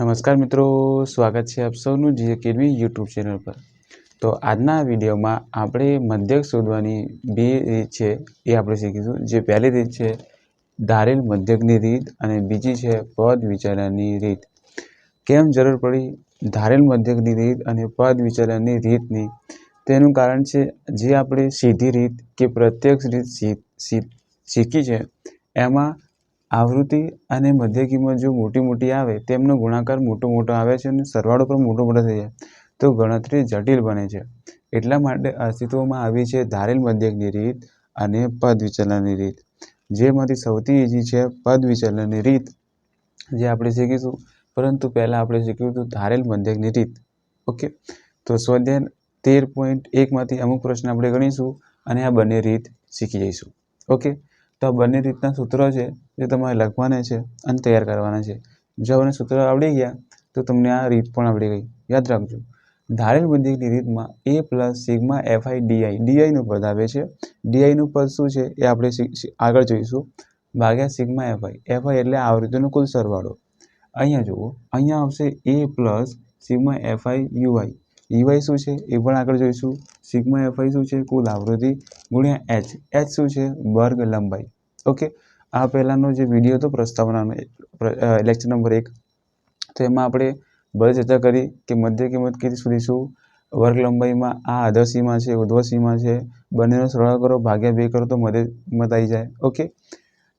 નમસ્કાર મિત્રો, સ્વાગત છે આપ સૌનું જી એકેડમી યુટ્યુબ ચેનલ પર। તો આજના વિડીયોમાં આપણે મધ્યક શોધવાની બે રીત છે એ આપણે શીખીશું। જે પહેલી રીત છે ધારેલ મધ્યકની રીત અને બીજી છે પદ વિચારવાની રીત। કેમ જરૂર પડી ધારેલ મધ્યકની રીત અને પદ વિચારવાની રીતની? તેનું કારણ છે જે આપણે સીધી રીત કે પ્રત્યક્ષ રીત શીખી છે એમાં आवृत्ति અને મધ્ય કિંમત જો મોટી આવે તેમનો ગુણાકાર મોટો આવે છે અને સરવાળો પણ મોટો થઈ જાય તો ગણતરી જટિલ બને છે। એટલા માટે અસ્તિત્વમાં આવી છે ધારેલ મધ્યકની રીત અને પદ વિચલનની રીત। જેમાંથી સૌથી ઈઝી છે પદ વિચલનની રીત, જે આપણે શીખીશું। પરંતુ પહેલાં આપણે શીખ્યું હતું ધારેલ મધ્યકની રીત। ઓકે, તો સ્વાધ્યાય 13.1 માંથી અમુક પ્રશ્ન આપણે ગણીશું અને આ બંને રીત શીખી જઈશું। ઓકે, તો આ બંને રીતના સૂત્રો છે જે તમારે લખવાના છે અને તૈયાર કરવાના છે। જો આપણને સૂત્ર આવડી ગયા તો તમને આ રીત પણ આવડી ગઈ। યાદ રાખજો, ધારેલ મધ્યકની રીતમાં a પ્લસ સિગ્મા fi ડીઆઈનું પદ આવે છે। ડીઆઈનું પદ શું છે એ આપણે આગળ જોઈશું, ભાગ્યા સિગ્મા fi એટલે આવૃત્તિનો કુલ સરવાળો। અહીંયા જુઓ, અહીંયા આવશે a plus sigma fi UI શું છે એ પણ આગળ જોઈશું। સિગ્મા fi શું છે? કુલ આવૃત્તિ ગુણ્યા h શું છે? વર્ગ લંબાઈ। ઓકે, આ પહેલાંનો જે વિડીયો હતો પ્રસ્તાવનાનો લેક્ચર નંબર 1, તો એમાં આપણે બધી ચર્ચા કરી કે મધ્ય કિંમત કેવી શોધીશું। વર્ગ લંબાઈમાં આ અધર સીમા છે, ઉર્ધ્વ સીમા છે, બંનેનો સરવાળો કરો, ભાગ્યા 2 કરો તો મધ્ય કિંમત આવી જાય। ઓકે,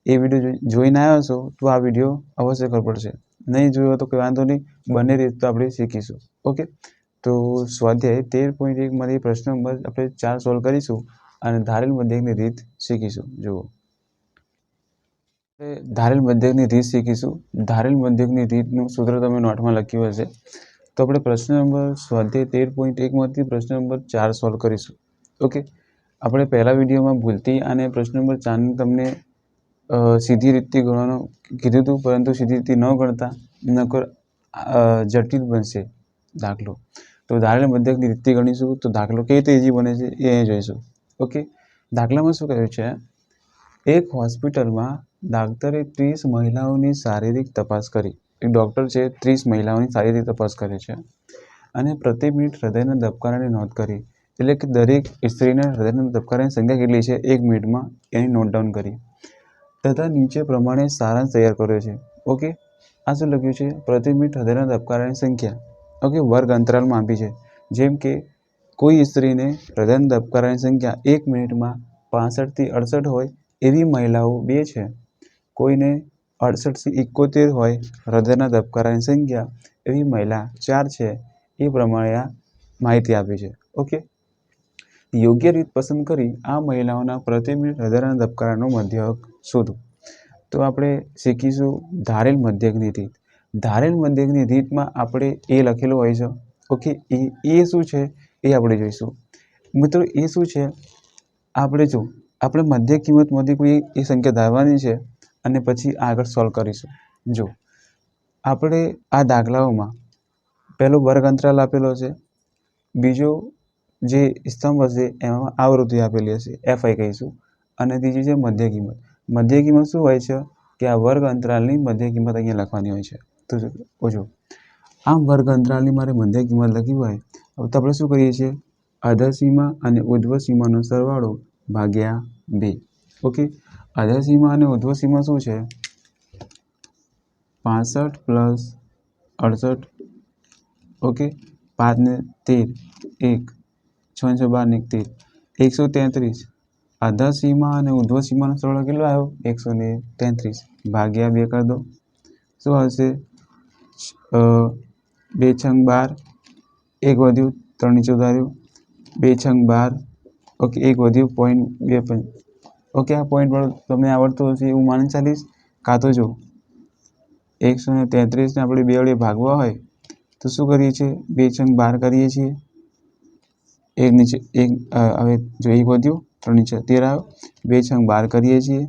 એ વિડીયો જોઈને આવ્યો છો તો આ વિડીયો અવશ્ય ખબર પડશે, નહીં જોયો તો કોઈ વાંધો નહીં, બંને રીત તો આપણે શીખીશું। ઓકે, તો સ્વાધ્યાય 13.1 માંથી પ્રશ્ન નંબર આપણે 4 સોલ્વ કરીશું અને ધારેલ મધ્યકની રીત શીખીશું। જુઓ, ધારેલ મધ્યકની રીત શીખીશું। ધારેલ મધ્યકની રીતનું સૂત્ર તમે નોટમાં લખ્યું હશે। તો આપણે પ્રશ્ન નંબર સ્વાધ્યાય 13.1 માંથી પ્રશ્ન નંબર 4 સોલ્વ કરીશું। ઓકે, આપણે પહેલા વિડીયોમાં ભૂલથી અને પ્રશ્ન નંબર 4 તમને સીધી રીતથી ગણવાનું કીધું હતું, પરંતુ સીધી રીતે ન ગણતા નકર જટિલ બનશે દાખલો। તો ધારેલ મધ્યકની રીતથી ગણીશું તો દાખલો કેવી રીતે ઇઝી બને છે એ અહીં જોઈશું। ઓકે, દાખલામાં શું કહ્યું છે, એક હોસ્પિટલમાં ડૉક્ટરે 30 મહિલાઓની શારીરિક તપાસ કરી। એક ડૉક્ટર છે 30 મહિલાઓની શારીરિક તપાસ કરે છે અને પ્રતિ મિનિટ હૃદયના ધબકારાની નોંધ કરી। એટલે કે દરેક સ્ત્રીના હૃદયના ધબકારાની સંખ્યા કેટલી છે 1 મિનિટમાં એની નોટ ડાઉન કરી તથા નીચે પ્રમાણે સારાંશ તૈયાર કર્યો છે। ઓકે, આ શું લખ્યું છે? પ્રતિ મિનિટ હૃદયના ધબકારાની સંખ્યા, ઓકે, વર્ગ અંતરાલમાં આપી છે। જેમ કે કોઈ સ્ત્રીને હૃદયના ધબકારાની સંખ્યા 1 મિનિટમાં 65 થી 68 હોય એવી મહિલાઓ 2 છે। કોઈને 68 થી 71 હોય હૃદયના ધબકારાની સંખ્યા એવી મહિલા 4 છે। એ પ્રમાણે આ માહિતી આપી છે। ઓકે, યોગ્ય રીત પસંદ કરી આ મહિલાઓના પ્રતિ મિનિટ હૃદયના ધબકારાનો મધ્યક શોધો। તો આપણે શીખીશું ધારેલ મધ્યકની રીત। ધારેલ મધ્યકની રીતમાં આપણે એ લખેલું હોય છે। ઓકે, એ શું છે એ આપણે જોઈશું। મિત્રો, એ શું છે આપણે જો આપણે મધ્ય કિંમતમાંથી કોઈ એક સંખ્યા ધારવાની છે અને પછી આગળ સોલ્વ કરીશું। જો આપણે આ દાખલાઓમાં પહેલો વર્ગ અંતરાલ આપેલો છે, બીજો જે સ્તંભ હશે એમાં આવૃત્તિ આપેલી હશે fi કહીશું, અને ત્રીજી છે મધ્ય કિંમત। મધ્ય કિંમત શું હોય છે કે આ વર્ગ અંતરાલની મધ્ય કિંમત અહીંયા લખવાની હોય છે। તો જો આમ વર્ગ અંતરાલની મારે મધ્ય કિંમત લખી હોય તો આપણે શું કરીએ છીએ, અધર સીમા અને ઉર્ધ્વ સીમાનો સરવાળો ભાગ્યા 2। ઓકે, અધર સીમા અને ઉર્ધ્વ સીમા શું છે? 65 પ્લસ 68, ઓકે, 5 ને 13, 1, 6 ને 12 ને 13, 133। અધર સીમા અને ઉર્ધ્વ સીમાનો સરવાળો કેટલો આવ્યો? 133 ભાગ્યા 2 કરી દો, શું હશે? 2 છંગ 12, 1 વધ્યું, 3 નીચે ઉતાર્યું, 2 છંગ 12, ઓકે, 1 વધ્યું, 0.25। ઓકે, આ પોઈન્ટ વાળું તમને આવડતું હશે એવું માની ચાલીશ। કાં તો જો 133 ને આપણે 2 વડે ભાગવા હોય તો શું કરીએ છીએ? 2 છંગ 12 કરીએ છીએ, 1 નીચે 1, હવે જો 1 વધ્યું, 3 નીચે 13 આવ્યો, 2 છંગ 12 કરીએ છીએ,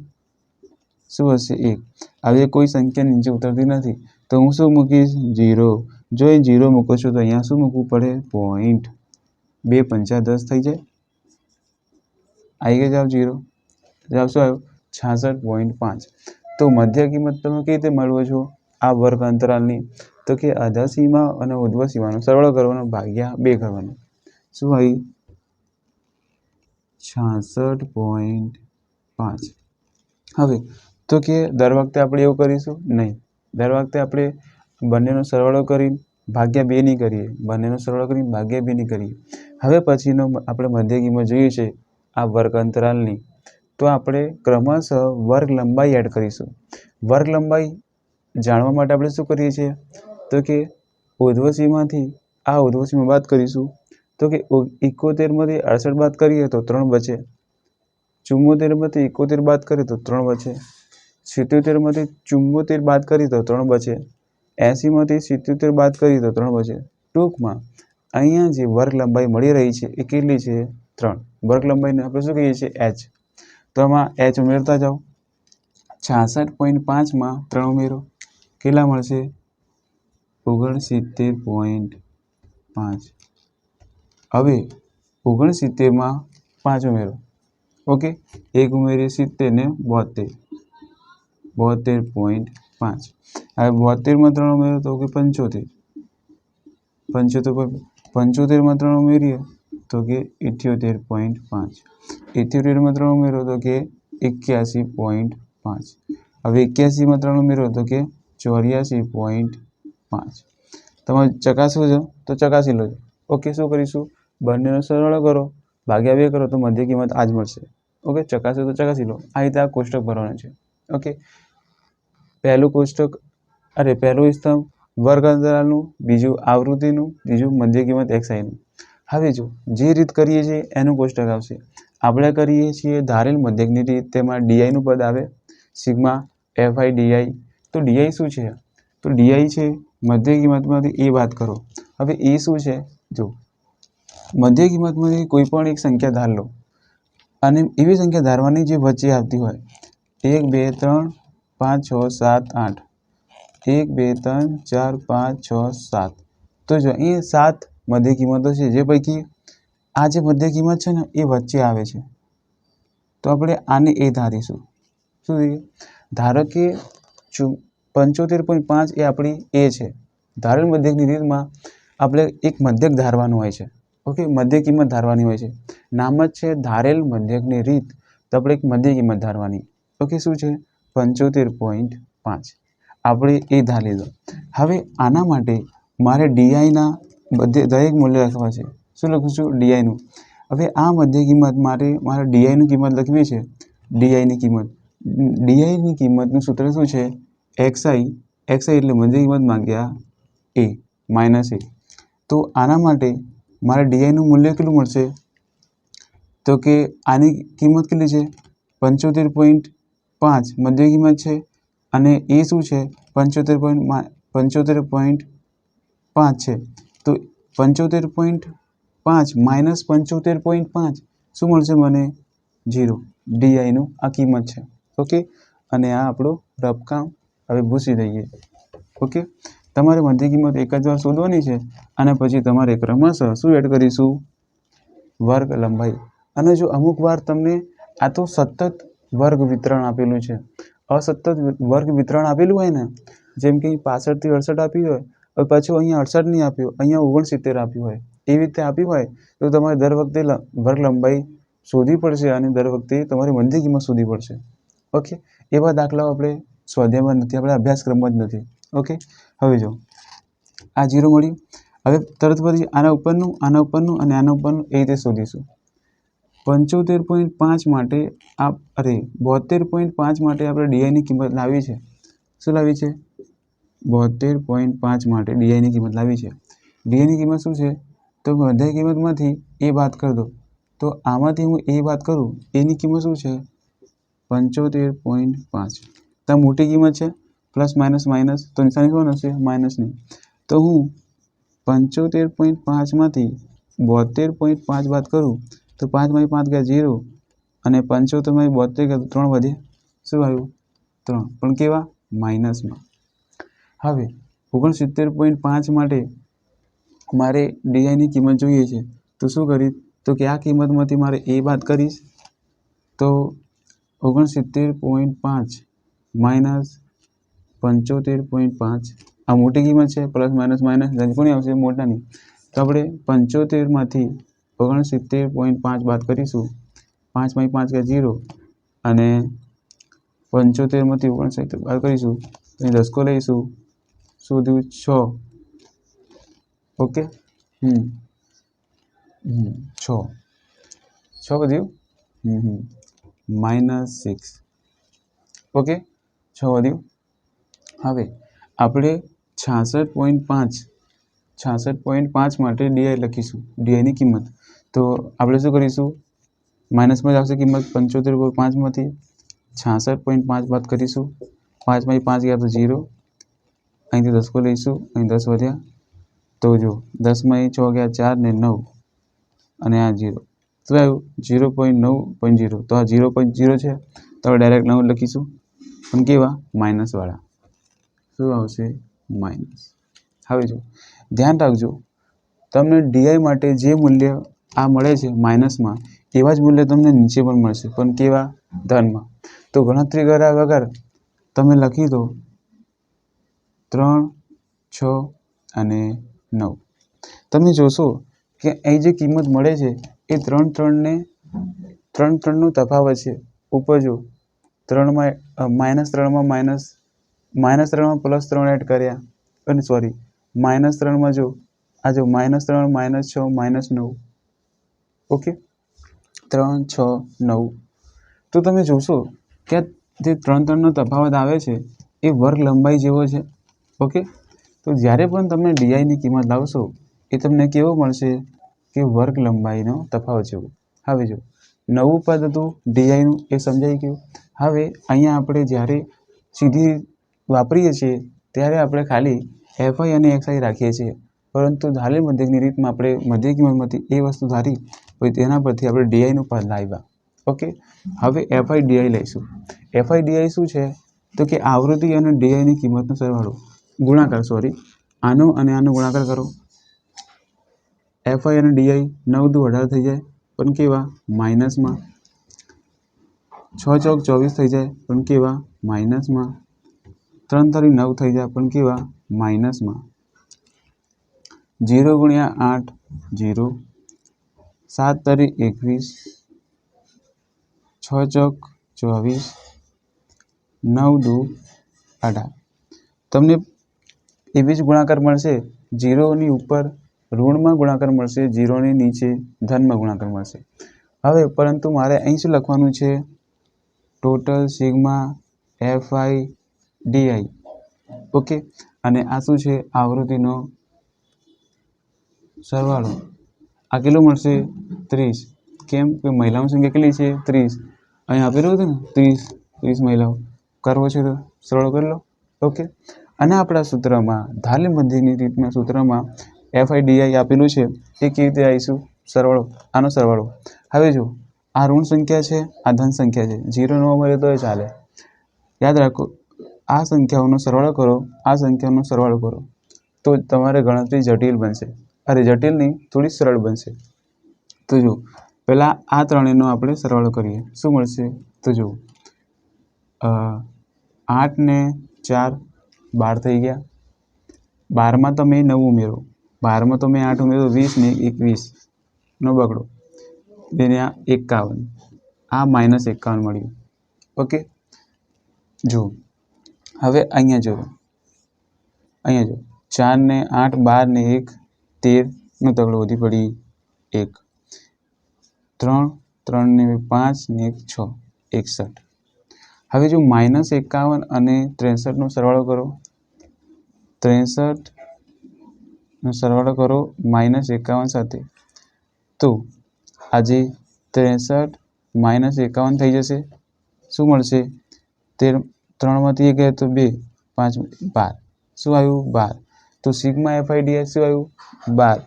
શું હશે? 1। હવે કોઈ સંખ્યા નીચે ઉતરતી નથી તો હું શું મૂકીશ? 0। જો એ 0 મૂકો છો તો અહીંયા શું મૂકવું પડે? પોઈન્ટ। 2 પંચા 10 થઈ જાય, આવી ગયો જવાબ 0। જવાબ શું આવ્યો? 66.5। તો મધ્ય કિંમત તમે કેવી રીતે મેળવો છો? આ વર્ગ અંતરાલની તો કે અધર સીમા અને ઉર્ધ્વ સીમાનો સરવાળો કરવાનો ભાગ્યા 2 કરવાનો. શું આવી? 66.5. હવે તો કે દર વખતે આપણે એવું કરીશું નહીં. દર વખતે આપણે બંનેનો સરવાળો કરીને ભાગ્યા 2 નહીં કરીએ. બંનેનો સરવાળો કરીને ભાગ્યા 2 નહીં કરીએ. હવે પછીનો આપણે મધ્ય કિંમત જોઈએ છે આ વર્ગ અંતરાલની, તો આપણે ક્રમશઃ વર્ગ લંબાઈ એડ કરીશું. વર્ગ લંબાઈ જાણવા માટે આપણે શું કરીએ છીએ? તો કે ઉર્ધ્વ સીમાથી આ ઉર્ધ્વ સીમા બાદ કરીશું. તો કે 71માંથી 68 બાદ કરીએ તો 3 બચે. 74માંથી 71 બાદ કરીએ તો 3 બચે. 77માંથી 74 બાદ કરીએ તો 3 બચે. 80માંથી 77 બાદ કરીએ તો 3 બચે. ટૂંકમાં અહીંયા જે વર્ગ લંબાઈ મળી રહી છે એ કેટલી છે? 3. વર્ગ લંબાઈને આપણે શું કહીએ છીએ? h. તો આમાં h ઉમેરતા જાઓ. 66.5માં 3 ઉમેરો, કેટલા મળશે? 69.5. હવે 69માં 5 ઉમેરો. ઓકે, 1 ઉમેરીએ 70 ને 72. 72.5. હવે 72માં 3 ઉમેરો તો કે 75. 75માં 3 ઉમેરીએ તો કે 78.5. 78માં 3 ઉમેરો તો કે 81.5. હવે 81માં 3 ઉમેરો તો કે 84.5. તમે ચકાસો છો તો ચકાસી લો. ઓકે, શું કરીશું? બંનેનો સરવાળો કરો, ભાગ્યા 2 કરો તો મધ્ય કિંમત આ જ મળશે. ઓકે, ચકાસો તો ચકાસી લો. આ રીતે આ કોષ્ટક ભરવાનું છે. ઓકે, પહેલું કોષ્ટક પહેલું સ્તંભ વર્ગ અંતરાલનું, બીજું આવૃત્તિનું, ત્રીજું મધ્ય કિંમત xiનું. હવે જો જે રીત કરીએ છીએ એનું કોષ્ટક આવશે. આપણે કરીએ છીએ ધારેલ મધ્યકની રીત, તેમાં ડીઆઈનું પદ આવે સિગ્મા fi ડી. તો ડીઆઈ શું છે? તો ડીઆઈ છે મધ્ય કિંમતમાંથી એ બાદ કરો. હવે એ શું છે? જો મધ્ય કિંમતમાંથી કોઈ પણ એક સંખ્યા ધાર લો અને એવી સંખ્યા ધારવાની જે વચ્ચે આવતી હોય. 1 2 3 5 6 7 8. 1 2 3 4 5 6 7. તો જો અહીં 7 મધ્ય કિંમતો છે, જે પૈકી આ જે મધ્ય કિંમત છે ને એ વચ્ચે આવે છે. તો આપણે આને એ ધારીશું. શું થયું? ધારો કે 75.5 એ આપણી એ છે. ધારેલ મધ્યકની રીતમાં આપણે એક મધ્યક ધારવાનું હોય છે. ઓકે, મધ્ય કિંમત ધારવાની હોય છે. નામ જ છે ધારેલ મધ્યકની રીત. તો આપણે એક મધ્ય કિંમત ધારવાની. ઓકે, શું છે? 75.5. આપણે એ ધારી લીધો. હવે આના માટે મારે ડીઆઈના દરેક મૂલ્ય લખવા છે. શું લખું છું? ડીઆઈનું. હવે આ મધ્ય કિંમત મારે ડીઆઈની કિંમત લખવી છે. ડીઆઈની કિંમતનું સૂત્ર શું છે? xi એટલે મધ્ય કિંમત ભાગ્યા a માઇનસ a. તો આના માટે મારે ડીઆઈનું મૂલ્ય કેટલું મળશે? તો કે આની કિંમત કેટલી છે? 75.5 મધ્ય કિંમત છે અને એ શું છે? 75.5 છે. તો 75.5 માઇનસ 75.5 શું મળશે મને? 0. ડીઆઈનું આ કિંમત છે. ઓકે, અને આ આપણો રફકામ હવે ભૂસી દઈએ. ઓકે, તમારે મધ્ય કિંમત એક જ વાર શોધવાની છે અને પછી તમારે ક્રમશઃ શું એડ કરીશું? વર્ગ લંબાઈ. અને જો અમુક વાર તમને આ તો સતત વર્ગ વિતરણ આપેલું છે, અસતત વર્ગ વિતરણ આપેલું હોય ને, જેમ કે 65 થી 68 આપ્યું હોય, પાછું અહીંયા 68 નહીં આપ્યું, અહીંયા 69 આપ્યું હોય, એવી રીતે આપ્યું હોય તો તમારે દર વખતે વર્ગ લંબાઈ શોધવી પડશે અને દર વખતે તમારી મધ્ય કિંમત શોધવી પડશે. ઓકે, એવા દાખલાઓ આપણે સ્વાધ્યાયમાં નથી, આપણે અભ્યાસક્રમમાં જ નથી. ઓકે, હવે જો આ 0 મળ્યું. હવે તરત પછી આના ઉપરનું અને આના ઉપરનું એ રીતે શોધીશું. 75.5 માટે 72.5 માટે આપણે ડીઆઈની કિંમત લાવી છે. શું લાવી છે? 72.5 માટે ડીઆઈની કિંમત લાવી છે. ડીઆઈની કિંમત શું છે? તો મધ્ય કિંમતમાંથી એ બાદ કરી દો. તો આમાંથી હું એ બાદ કરું, એની કિંમત શું છે? 75.5. તો મોટી કિંમત છે, પ્લસ માઇનસ તો નિશાની શું હશે? માઇનસની. તો હું 75.5માંથી 72.5 બાદ કરું તો 5માંથી 5 ગયા 0 અને 75માંથી 72 ગયા 3 વધે. શું આવ્યું? 3, પણ કેવા? માઇનસમાં. હવે 69.5 માટે મારે ડીઆઈની કિંમત જોઈએ છે. તો શું કરીશ? તો કે આ કિંમતમાંથી મારે એ બાદ કરીશ તો 69.5 માઇનસ 75.5 આ મોટી કિંમત છે, પ્લસ માઇનસ માઇનસ કોની આવશે? મોટાની. તો આપણે 75માંથી 69.5 બાદ કરીશું. 5 × 5 કે 0 અને 75માંથી 59 બાદ કરીશું તો અહીં દસકો લઈશું. શું થયું? 6. ઓકે, 6 વધ્યું, -6. ઓકે, 6 વધ્યું. હવે આપણે 66.5 માટે ડીઆઈ લખીશું, ડીઆઈની કિંમત. તો આપણે શું કરીશું? માઇનસમાં જ આવશે કિંમત 75.5માંથી 66.5 બાદ કરીશું. 5 × 5 ગયા તો 0, અહીંથી દસકો લઈશું, અહીં 10 વધ્યા. તો જો 10 × 6 ગયા 4 ને 9 અને આ 0. શું આવ્યું? 0.9.0. તો આ 0.0 છે, તો આપણે ડાયરેક્ટ 9 લખીશું, પણ કેવા? માઇનસવાળા. શું આવશે? માઇનસ. હવે જો ધ્યાન રાખજો, તમને ડીઆઈ માટે જે મૂલ્ય આ મળે છે માઇનસમાં, એવા જ મૂલ્ય તમને નીચે પણ મળશે, પણ કેવા? ધનમાં. તો ગણતરી કર્યા વગર તમે લખી દો 3, 6 અને 9. તમે જોશો કે અહીં જે કિંમત મળે છે એ 3નો તફાવત છે. ઉપર જો 3માં -3માં +3 એડ કર્યા, અને સોરી -3માં જો આ જો -3 -6 -9. ઓકે, 3, 6, 9. તો તમે જોશો કે જે 3નો તફાવત આવે છે એ વર્ગ લંબાઈ જેવો છે. ઓકે, તો જ્યારે પણ તમે ડીઆઈની કિંમત લાવશો એ તમને કેવો મળશે? કે વર્ગ લંબાઈનો તફાવત જેવો. હવે જો નવું પદ હતું ડીઆઈનું, એ સમજાઈ ગયું. હવે અહીંયા આપણે જ્યારે સીધી વાપરીએ છીએ ત્યારે આપણે ખાલી એફઆઈ અને એક્સઆઈ રાખીએ છીએ, પરંતુ ધારેલ મધ્યકની રીતમાં આપણે મધ્ય કિંમતમાંથી એ વસ્તુ ધારી, પછી તેના પરથી આપણે ડીઆઈનું પદ લાવ્યા. ઓકે, હવે એફઆઈ ડીઆઈ લઈશું. એફઆઈ ડીઆઈ શું છે? તો કે આવૃત્તિ અને ડીઆઈની કિંમતનો સરવાળો, ગુણાકાર, સોરી આનો અને આનો ગુણાકાર કરો. એફઆઈ અને ડીઆઈ 9 દુ 18 થઈ જાય, પણ કેવા? માઇનસમાં. 6 ચોક 24 થઈ જાય, પણ કેવા? માઇનસમાં. 3 તારી 9 થઈ જાય, પણ કેવા? માઇનસમાં. 0 × 8 0, 7 તારી 21, 6 ચોક 24, 9 દુ 18. તમને એવી જ ગુણાકાર મળશે. 0ની ઉપર ઋણમાં ગુણાકાર મળશે, 0ની નીચે ધનમાં ગુણાકાર મળશે. હવે પરંતુ મારે અહીં શું લખવાનું છે? Total sigma FI DI. Okay, અને આ શું છે? આવૃત્તિનો સરવાળો. આ કેટલું મળશે? 30. કેમ કે મહિલાઓની સંખ્યા કેટલી છે? 30. અહીં આપેલું હતું ને 30 મહિલાઓ. કરવો છે તો સરળ કરી લો. ઓકે, અને આપણા સૂત્રમાં ધારેલ મધ્યકની રીતના સૂત્રમાં એફઆઈ ડીઆઈ આપેલું છે, એ કેવી રીતે આવીશું? સરવાળો, આનો સરવાળો. હવે જો આ ઋણ સંખ્યા છે, આ ધન સંખ્યા છે, 0 ન મળે તો ચાલે. યાદ રાખો, આ સંખ્યાઓનો સરવાળો કરો, આ સંખ્યાઓનો સરવાળો કરો, તો તમારે ગણતરી જટિલ બનશે. અરે જટિલ નહીં, થોડી સરળ બનશે. તો જો પહેલાં આ ત્રણેયનો આપણે સરવાળો કરીએ. શું મળશે? તો જો 8 ને 4 12 થઈ ગયા. 12માં તમે 9 ઉમેરો, 12માં તમે 8 ઉમેરો, 20 ને 21 નો બગડો, તેને આ 51, આ -51 મળ્યું. ઓકે, જો હવે અહીંયા જો 4 ને 8 12 ને 1 13 નો તગડો વધી પડી 1, 3 3 ને 5 ને 1 6 61. હવે જો -51 અને 63નો સરવાળો કરો, 63નો સરવાળો કરો -51 સાથે, તો આજે 63 -51 થઈ જશે. શું મળશે? 3માંથી 1 ગયા તો 2, 5 12. શું આવ્યું? 12. તો સિગ્મા એફઆઈ ડીઆઈ શું આવ્યું? 12.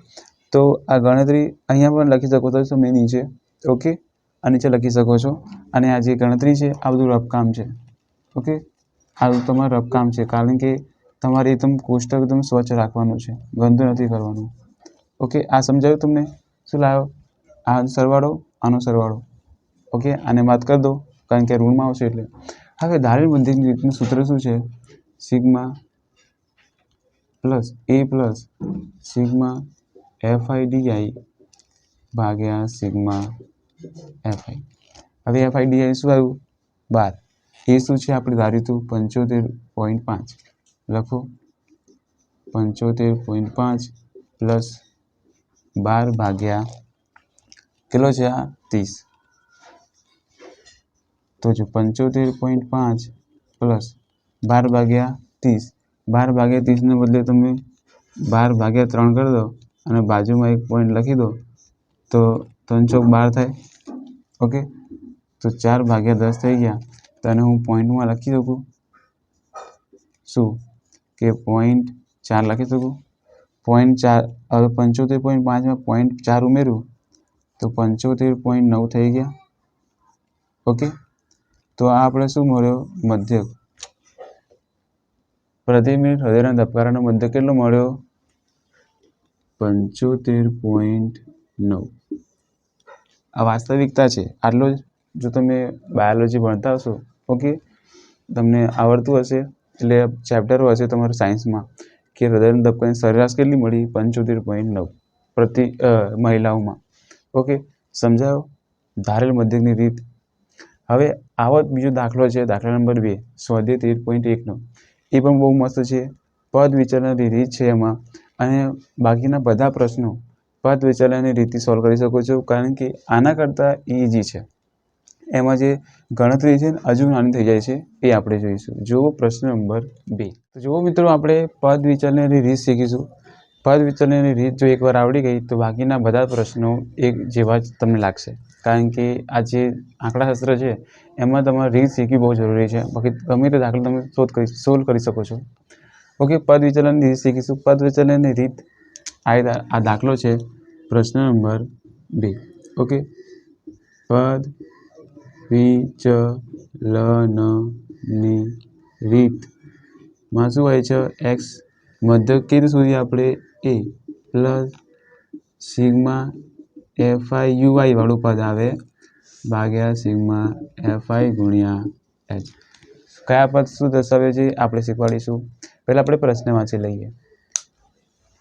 તો આ ગણતરી અહીંયા પણ લખી શકો છો તમે નીચે. ઓકે, આ નીચે લખી શકો છો. અને આ જે ગણતરી છે આ બધું રફકામ છે. ઓકે, આ તમારું રફકામ છે, કારણ કે તમારે એકદમ કોષ્ટક એકદમ સ્વચ્છ રાખવાનું છે, ગંદુ નથી કરવાનું. ઓકે, આ સમજાયું તમને? શું લાવ્યો? આ સરવાળો, આનો સરવાળો. ઓકે, આને બાદ કરી દો, કારણ કે ઋણમાં આવશે એટલે. હવે ધારેલ મધ્યકની રીતનું સૂત્ર શું છે? સિગ્મા પ્લસ એ પ્લસ સિગ્મા એફઆઈ ડીઆઈ ભાગ્યા સિગ્મા એફઆઈ. હવે એફઆઈ ડીઆઈ શું આવ્યું? 12. એ શું છે આપણે ધાર્યું હતું 75.5. લખો 75.5 પ્લસ 12 ભાગ્યા કેટલો છે આ 30. તો જો 75.5 પ્લસ 12 ભાગ્યા 30. 12 ભાગ્યા 30 ને બદલે તમે 12 ભાગ્યા 3 કરી દો અને બાજુમાં એક પોઈન્ટ લખી દો તો 3 ચોક 12 થાય. ઓકે, તો 4 ભાગ્યા 10 થઈ ગયા. તો આને હું પોઈન્ટમાં લખી શકું શું કે 0.4 લખી શકું. 0.4 હવે 75.5માં 0.4 ઉમેરું તો 75.9 થઈ ગયા. ઓકે, તો આ આપણે શું મળ્યો? મધ્યક. પ્રતિ મિનિટ હૃદયના ધબકારાનો મધ્યક કેટલો મળ્યો? 75.9. આ વાસ્તવિકતા છે. આટલો જ જો તમે બાયોલોજી ભણતા હશો, ઓકે, તમને આવડતું હશે, એટલે ચેપ્ટરો હશે તમારા સાયન્સમાં કે હૃદયના ધબકારાની સરેરાશ કેટલી મળી? 75.9 પ્રતિ મહિલાઓમાં. ઓકે, સમજાયો? ધારેલ મધ્યકની રીત. હવે આવો બીજો દાખલો છે, દાખલા નંબર 2, સ્વાધ્યાય 13.1નો. એ પણ બહુ મસ્ત છે. પદ વિચલનની રીત છે એમાં, અને બાકીના બધા પ્રશ્નો પદ વિચલનની રીતથી સોલ્વ કરી શકો છો, કારણ કે આના કરતાં ઇઝી છે. એમાં જે ગણતરી છે ને હજુ નાની થઈ જાય છે, એ આપણે જોઈશું. જુઓ પ્રશ્ન નંબર 2. તો જુઓ મિત્રો, આપણે પદ વિચલનની રીત શીખીશું. પદ વિચલનની રીત જો એકવાર આવડી ગઈ તો બાકીના બધા પ્રશ્નો એક જેવા જ તમને લાગશે, કારણ કે આ જે આંકડાશાસ્ત્ર છે એમાં તમારે રીત શીખવી બહુ જરૂરી છે. બાકી ગમે તે દાખલો તમે સોલ્વ કરી શકો છો. ઓકે, પદ વિચલનની રીત શીખીશું. પદ વિચલનની રીત આ દાખલો છે પ્રશ્ન નંબર 2. ઓકે, પદ વિચલનની રીતમાં શું હોય છે? એક્સ મધ્યક કેવી સુધી આપણે એ પ્લસ સિગ્મા એફઆઈ યુઆઈ વાળું પદ આવે ભાગ્યા સિગ્મા એફઆઈ ગુણ્યા એચ. કયા પદ શું દર્શાવે છે આપણે શીખવાડીશું. પહેલાં આપણે પ્રશ્ન વાંચી લઈએ.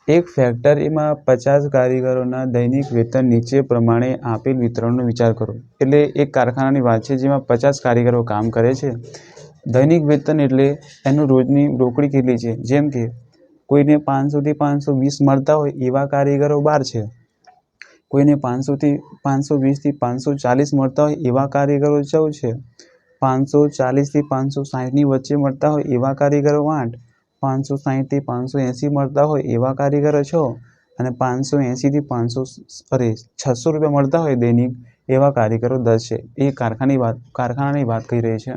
એક ફેક્ટરીમાં 50 કારીગરોના દૈનિક વેતન નીચે પ્રમાણે આપેલ વિતરણનો વિચાર કરો. એટલે એક કારખાનાની વાત છે જેમાં 50 કારીગરો કામ કરે છે. દૈનિક વેતન એટલે એનું રોજની રોકડી કેટલી છે. જેમ કે કોઈને 500 થી 520 મળતા હોય એવા કારીગરો 12 છે. કોઈને 500 થી 520 થી 540 મળતા હોય એવા કારીગરો 14 છે. 540 થી 560 ની વચ્ચે મળતા હોય એવા કારીગરો 8. 560 થી 580 મળતા હોય એવા કારીગરો 6. અને 580 થી 600 રૂપિયા મળતા હોય દૈનિક એવા કારીગરો 10 છે. એ કારખાનાની વાત કહી રહી છે.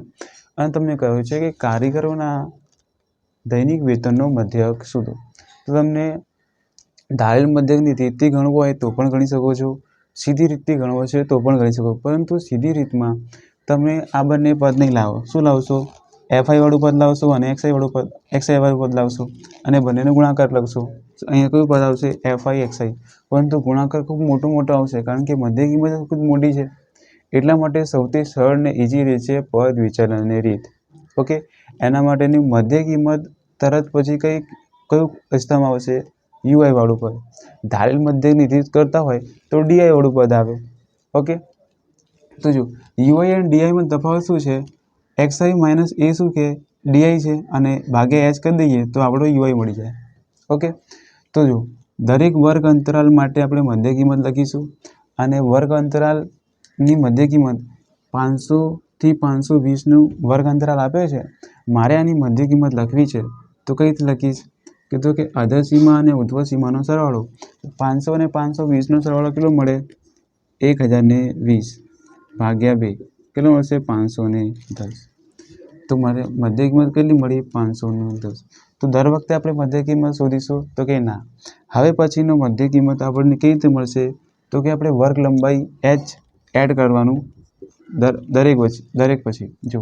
અને તમને કહ્યું છે કે કારીગરોના દૈનિક વેતનનો મધ્યક શોધો. તો તમને ધારેલ મધ્યકની રીતથી ગણવું હોય તો પણ ગણી શકો છો, સીધી રીતથી ગણવો છે તો પણ ગણી શકો. પરંતુ સીધી રીતમાં તમે આ બંને પદ નહીં લાવો. શું લાવશો? એફઆઈ વાળું પદ લાવશો અને એક્સઆઈ વાળું પદ લાવશો અને બંનેનો ગુણાકાર લખશો. અહીંયા કયું પદ આવશે? FI XI. પરંતુ ગુણાકાર ખૂબ મોટો આવશે, કારણ કે મધ્ય કિંમત ખૂબ મોટી છે. એટલા માટે સૌથી સરળ ને ઇઝી રીત છે પદ વિચલનની રીત. ઓકે, એના માટેની મધ્ય કિંમત તરત પછી કયું અવસ્થામાં આવશે? યુઆઈ વાળું પદ. ધારેલ મધ્યકની રીત કરતા હોય તો ડીઆઈ વાળું પદ આવે. ઓકે, તો જો યુઆઈ અને ડીઆઈમાં તફાવત શું છે? એક્સઆઈ માઇનસ એ શું કે ડીઆઈ છે, અને ભાગ્યા એચ કરી દઈએ તો આપણો યુઆઈ મળી જાય. ઓકે, તો જો દરેક વર્ગ અંતરાલ માટે આપણે મધ્ય કિંમત લખીશું, અને વર્ગ અંતરાલની મધ્ય કિંમત 500 થી 520નું વર્ગ અંતરાલ આપે છે. મારે આની મધ્ય કિંમત લખવી છે તો કઈ રીતે લખીશ? કીધું કે અધર સીમા અને ઉધ્વ સીમાનો સરવાળો. 500 અને 520નો સરવાળો કેટલો મળે? 1020 ભાગ્યા 2 કેટલો મળશે? 510. તો મારે મધ્ય કિંમત કેટલી મળી? 510. તો દર વખતે આપણે મધ્ય કિંમત શોધીશું તો કે ના. હવે પછીનો મધ્ય કિંમત આપણને કેવી રીતે મળશે? તો કે આપણે વર્ગ લંબાઈ h એડ કરવાનું દરેક પછી. જો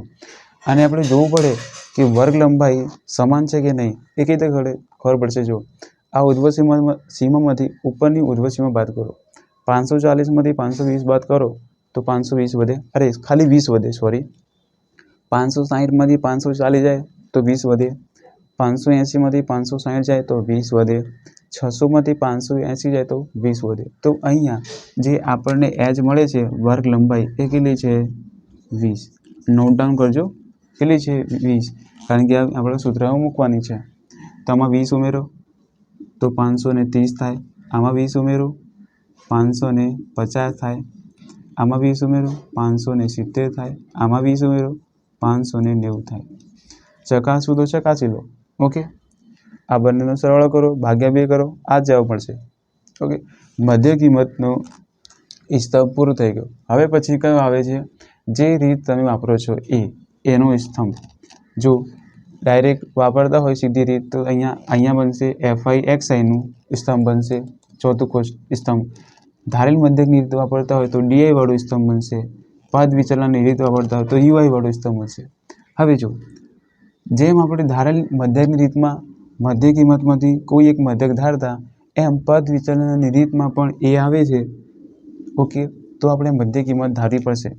અને આપણે જોવું પડે કે વર્ગ લંબાઈ સમાન છે કે નહીં. એ કઈ રીતે ખબર પડશે? જો આ ઉધ્વ સીમામાંથી ઉપરની ઉધ્વ સીમા બાદ કરો. 540માંથી 520 બાદ કરો તો 520 વધે. ખાલી 20 વધે. સોરી, 560માંથી 540 જાય તો 20 વધે. 580માંથી 560 જાય તો 20 વધે, 600માંથી 580 જાય તો 20 વધે. તો અહીંયા જે આપણને એજ મળે છે વર્ગ લંબાઈ એ કેટલી છે 20. નોટ ડાઉન કરજો કેટલી છે 20, કારણ કે આપણે સૂત્રમાં મૂકવાની છે. તો આમાં 20 ઉમેરો તો 530 થાય, આમાં 20 ઉમેરો 550 થાય, આમાં 20 ઉમેરો 570 થાય, આમાં 20 ઉમેરો 590 થાય. ચકાસવું તો ચકાસી લો. ઓકે, આ બંનેનો સરવાળો કરો, ભાગ્યા 2 કરો, આ જ જવાબ મળશે. ઓકે, મધ્ય કિંમતનો સ્તંભ પૂરો થઈ ગયો. હવે પછી કયો આવે છે? જે રીત તમે વાપરો છો એનો સ્તંભ. જો ડાયરેક્ટ વાપરતા હોય સીધી રીત તો અહીંયા બનશે FI/XIનું સ્તંભ બનશે, ચોથું સ્તંભ. ધારેલ મધ્યકની રીત વાપરતા હોય તો DI વાળું સ્તંભ બનશે. પદ વિચલનની રીત વાપરતા હોય તો UI વાળું સ્તંભ બનશે. હવે જો જેમ આપણે ધારેલ મધ્યકની રીતમાં મધ્ય કિંમતમાંથી કોઈ એક મધ્યક ધારતા, એમ પદ વિચલનની રીતમાં પણ એ આવે છે. ઓકે, તો આપણે મધ્ય કિંમત ધારવી પડશે.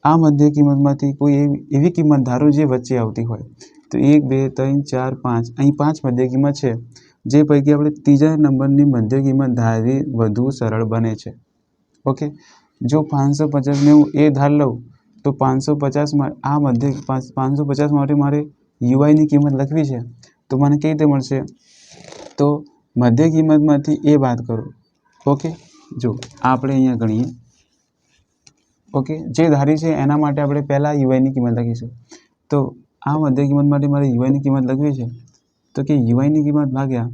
આ મધ્ય કિંમતમાંથી કોઈ એવી કિંમત ધારો જે વચ્ચે આવતી હોય. તો 1 2 3 4 5, અહીં 5 મધ્ય કિંમત છે, જે પૈકી આપણે ત્રીજા નંબરની મધ્ય કિંમત ધારવી વધુ સરળ બને છે. ઓકે, જો 550 ને હું એ ધાર લઉં તો 550 આ મધ્ય 550 માટે મારે યુઆઈની કિંમત લખવી છે, તો મને કઈ રીતે મળશે? તો મધ્ય કિંમતમાંથી એ બાદ કરો. ઓકે, જો આપણે અહીંયા ગણીએ. ઓકે, જે ધારી છે એના માટે આપણે પહેલાં યુઆઈની કિંમત લખીશું. તો આ મધ્ય કિંમત માટે મારે યુઆઈની કિંમત લખવી છે, તો કે યુઆઈની કિંમત ભાગ્યા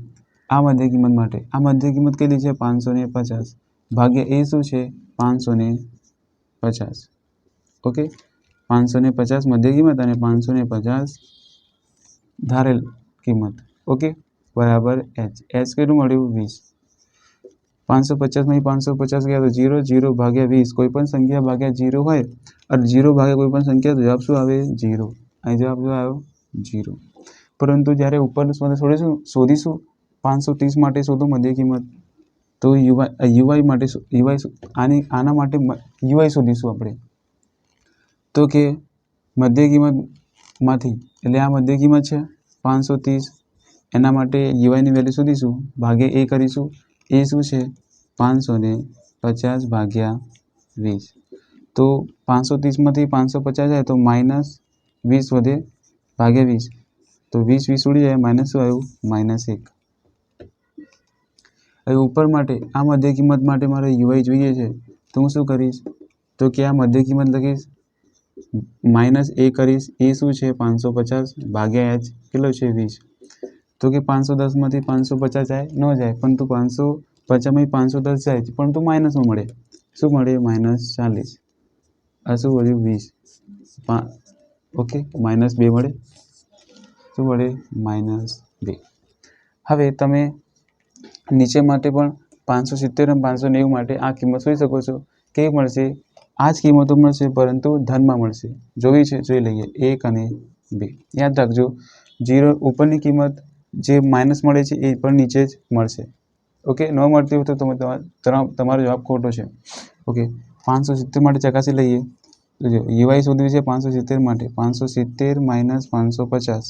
આ મધ્ય કિંમત માટે, આ મધ્ય કિંમત કેટલી છે 550, ભાગ્યા એ શું છે 550. ઓકે, 550 મધ્ય કિંમત અને 550 ધારેલ કિંમત. ઓકે, બરાબર H કેટલું મળ્યું 20. 550માંથી 550 ગયા તો 0, 0 ભાગ્યા 20, કોઈ પણ સંખ્યા ભાગ્યા 0 હોય અને 0 ભાગ્યા કોઈ પણ સંખ્યા તો જવાબ શું આવે 0. અહીં જવાબ શું આવ્યો 0. પરંતુ જ્યારે ઉપર શોધીશું 530 માટે શોધો મધ્ય કિંમત, તો યુઆઈ માટે આના માટે યુઆઈ શોધીશું આપણે. તો કે મધ્ય કિંમતમાંથી, એટલે આ મધ્ય કિંમત છે 530, એના માટે યુઆઈની વેલ્યુ શોધીશું, ભાગ્યા એ કરીશું. એ શું છે 550 ભાગ્યા 20. તો 530માંથી 550 જાય તો -20 વધે, ભાગ્યા 20. તો 20 ઉડી જાય, માઇનસ શું આવ્યું -1. હવે ઉપર માટે આ મધ્ય કિંમત માટે મારે યુઆઈ જોઈએ છે, તો હું શું કરીશ? તો કે આ મધ્ય કિંમત લખીશ, -a કરીશ. એ શું છે 550 ભાગ્યા H કેટલો છે 20. તો કે 510માંથી 550 જાય ન જાય, પરંતુ 550માંથી 510 જાય પરંતુ માઇનસમાં મળે. શું મળે -40. આ શું મળ્યું 20. ઓકે, -2 મળે. શું મળે -2. હવે તમે નીચે માટે પણ 570 અને 590 માટે આ કિંમત શોધી શકો છો. કેવી મળશે? આ જ કિંમતો મળશે, પરંતુ ધનમાં મળશે. જોઈ છે, જોઈ લઈએ 1 અને 2. યાદ રાખજો, 0 ઉપરની કિંમત જે માઇનસ મળે છે એ પણ નીચે જ મળશે. ઓકે, ન મળતી હોય તો તમારો જવાબ ખોટો છે. ઓકે, 570 માટે ચકાસી લઈએ. તો જો યુઆઈ શોધવી છે 570 માટે, 570 - 550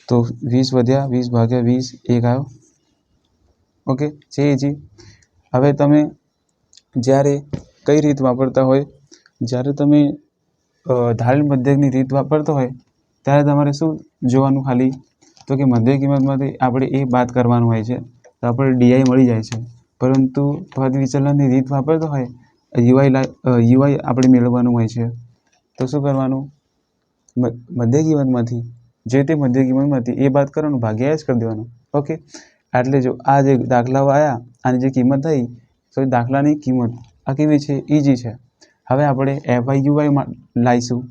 તો 20 વધ્યા, 20 ભાગ્યા 20 1 આવ્યો. ઓકે, છે જી. હવે તમે જ્યારે કઈ રીત વાપરતા હોય, જ્યારે તમે ધારેલ મધ્યકની રીત વાપરતા હોય ત્યારે તમારે શું જોવાનું ખાલી? તો કે મધ્ય કિંમતમાંથી આપણે એ બાદ કરવાનું હોય છે, તો આપણે ડીઆઈ મળી જાય છે. પરંતુ પદ વિચલનની રીત વાપરતો હોય યુઆઈ આપણે મેળવવાનું હોય છે. તો શું કરવાનું? મધ્ય કિંમતમાંથી જે તે મધ્ય કિંમતમાંથી એ બાદ કરવાનું, ભાગ્યા જ કરી દેવાનું. ઓકે, એટલે જો આ જે દાખલાઓ આવ્યા, આની જે કિંમત થઈ, તો દાખલાની કિંમત આ કેવી છે? ઇઝી છે. હવે આપણે FI/UI લાવીશું.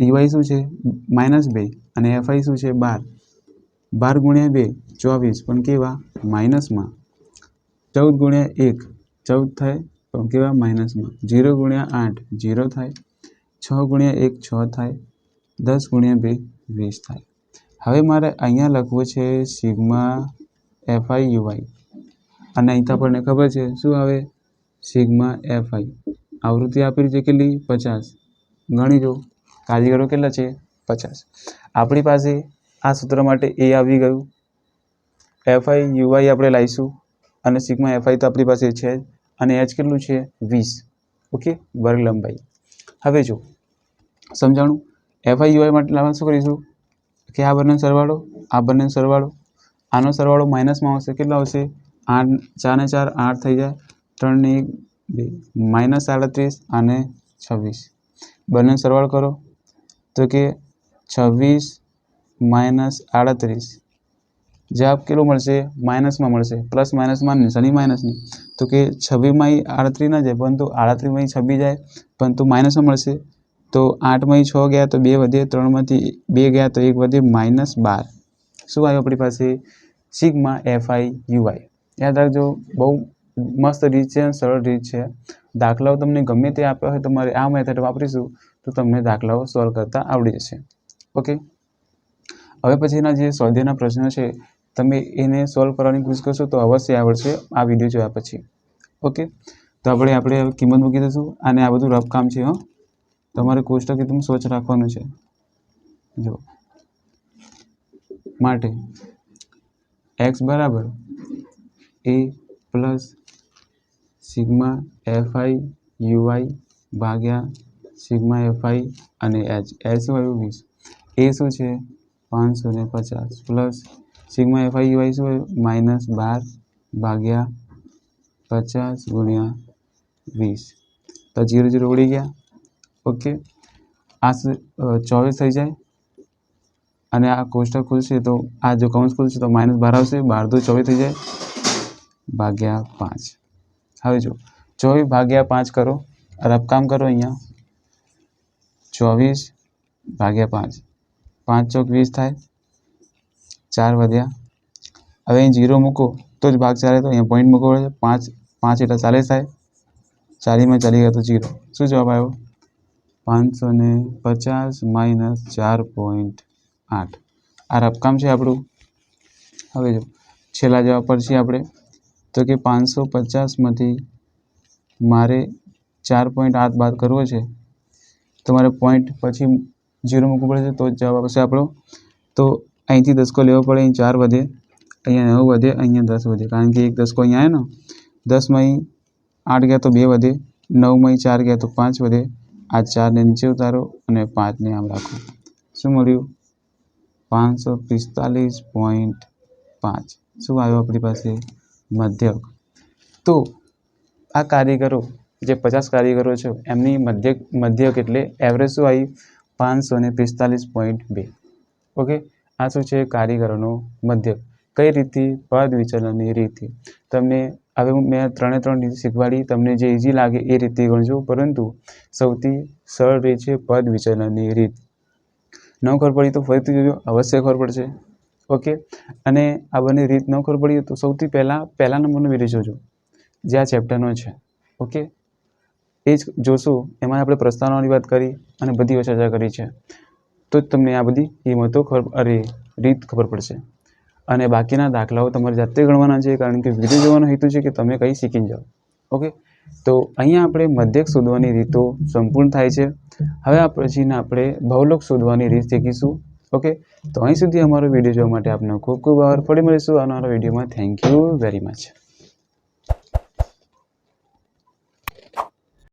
UI શું છે -2 અને FI શું છે 12. 12 ગુણ્યા 2 24, પણ કેવા માઇનસમાં. 14 ગુણ્યા 1 14 થાય, પણ કેવા માઇનસમાં. 0 ગુણ્યા 8 0 થાય, 6 ગુણ્યા 1 6 થાય, 10 ગુણ્યા 2 20 થાય. હવે મારે અહીંયા લખવું છે સિગ્મા FI/UI, અને અહીં તો આપણને ખબર છે શું આવે સિગ્મા FI. આવૃત્તિ આપેલી છે કેટલી 50. ગણી જો, કારીગરો કેટલા છે 50. આપણી પાસે આ સૂત્ર માટે એ આવી ગયું, FI UI આપણે લાવીશું અને સિગ્મા FI તો આપણી પાસે છે જ, અને H કેટલું છે 20. ઓકે, વર્ગ લંબાઈ. હવે જો સમજાણું, FI UI માટે લાવવાનું શું કરીશું કે આ બંને સરવાળો, આ બંને સરવાળો, આનો સરવાળો માઇનસમાં આવશે, કેટલા આવશે 8, 4 ને 4 8 થઈ જાય, 3 ને 1 2, -38 અને 26. બંને સરવાળો કરો તો કે 26 - 38 જવાબ કેટલો મળશે, માઇનસમાં મળશે, પ્લસ માઇનસમાં નિશાની માઇનસની, તો કે 26 - 38 ના જાય, પરંતુ 38 - 26 જાય, પરંતુ માઇનસમાં મળશે. તો 8 - 6 ગયા તો 2 વધે, 3 માંથી 2 ગયા તો 1 વધે, -12. શું આવ્યું આપણી પાસે, સિગ્મા FI UI. યાદ રાખજો, બહુ મસ્ત રીત છે, સરળ રીત છે. દાખલાઓ તમને ગમે તે આપ્યા હોય, તમારે આ મેથડ વાપરીશું તો તમને દાખલાઓ સોલ્વ કરતા આવડી જશે. ઓકે, હવે પછીના જે સ્વાધ્યાયના પ્રશ્નો છે તમે એને સોલ્વ કરવાની કોશિશ કરશો તો અવશ્ય આવડશે આ વિડીયો જોયા પછી. ઓકે, તો આપણે કિંમત મૂકી દઈશું, અને આ બધું રફ કામ છે. તમારે કોષ્ટક એકદમ સ્વચ્છ રાખવાનું છે. જો માટે x બરાબર a plus sigma FI UI ભાગ્યા સિગ્મા FI અને h. શું આવ્યું 20. એ શું છે 550 પ્લસ સિગ્મા FI UI શું આવ્યું -12 ભાગ્યા 50 ગુણ્યા 20. તો 0 0 ઉડી ગયા. ઓકે, આ 24 થઈ જાય, અને આ કોષ્ટક ખુલશે તો આ જો કૌંસ ખુલશે તો -12 આવશે, 12 દુ 24 થઈ જાય ભાગ્યા 5. હવે જો 24 ભાગ્યા 5 કરો, રફકામ કરો, અહીંયા 24 ભાગ્યા 5, 5 ચોક 20 થાય, 4 વધ્યા. હવે અહીં 0 મૂકો તો જ ભાગ ચાલે, તો અહીંયા પોઈન્ટ મૂકવો પડે. 5 એટલે 40 થાય, 40 ચાલી ગયા તો 0. શું જવાબ આવ્યો 550 - 4.8. આ રફકામ છે આપણું. હવે જો છેલ્લા જવાબ પર છીએ આપણે, તો કે 550માંથી મારે 4.8 બાદ કરવો છે, તો મારે પોઈન્ટ પછી 0 મૂકવું પડે છે, તો જ જવાબ આવશે આપણો. તો અહીંથી દસકો લેવો પડે, અહીં 4 વધે, અહીંયા 9 વધે, અહીંયા 10 વધે, કારણ કે એક દસકો અહીંયા આવ્યો ને, 10 - 8 ગયા તો 2 વધે, 9 - 4 ગયા તો 5 વધે. આ 4 ને નીચે ઉતારો અને 5 ને આમ રાખો. શું મળ્યું 545.5. શું આવ્યું આપણી પાસે મધ્યક. તો આ કારીગરો જે 50 કારીગરો છે એમની મધ્યક એટલે એવરેજ શું આવી 545.2. ઓકે, આ શું છે કારીગરોનો મધ્યક. કઈ રીતથી, પદ વિચલનની રીતથી. તમને હવે મેં 3 રીત શીખવાડી, તમને જે ઇઝી લાગે એ રીતે ગણજો, પરંતુ સૌથી સરળ રીત છે પદ વિચલનની રીત. ન ખબર પડી તો ફરીથી જોજો, અવશ્ય ખબર પડશે. ઓકે, અને આ બંને રીત ન ખબર પડી તો સૌથી પહેલા નંબરનો વિડીયો જોજો, જે આ ચેપ્ટરનો છે. ઓકે, એ જ જોશું, એમાં આપણે પ્રસ્તાવનાની વાત કરી અને બધી ચર્ચા કરી છે, તો જ તમને આ બધી કિંમતો રીત ખબર પડશે. અને બાકીના દાખલાઓ તમારે જાતે ગણવાના છે, કારણ કે વિડીયો જોવાનો હેતુ છે કે તમે કંઈ શીખીને જાઓ. ઓકે, તો અહીંયા આપણે મધ્યક શોધવાની રીતો સંપૂર્ણ થાય છે. હવે આ પછીના આપણે બહુલક શોધવાની રીત શીખીશું. ઓકે, તો અહીં સુધી અમારો વિડીયો જોવા માટે આપનો ખૂબ ખૂબ આભાર. ફરી મળીશું આવનારા વિડીયોમાં. Thank you very much.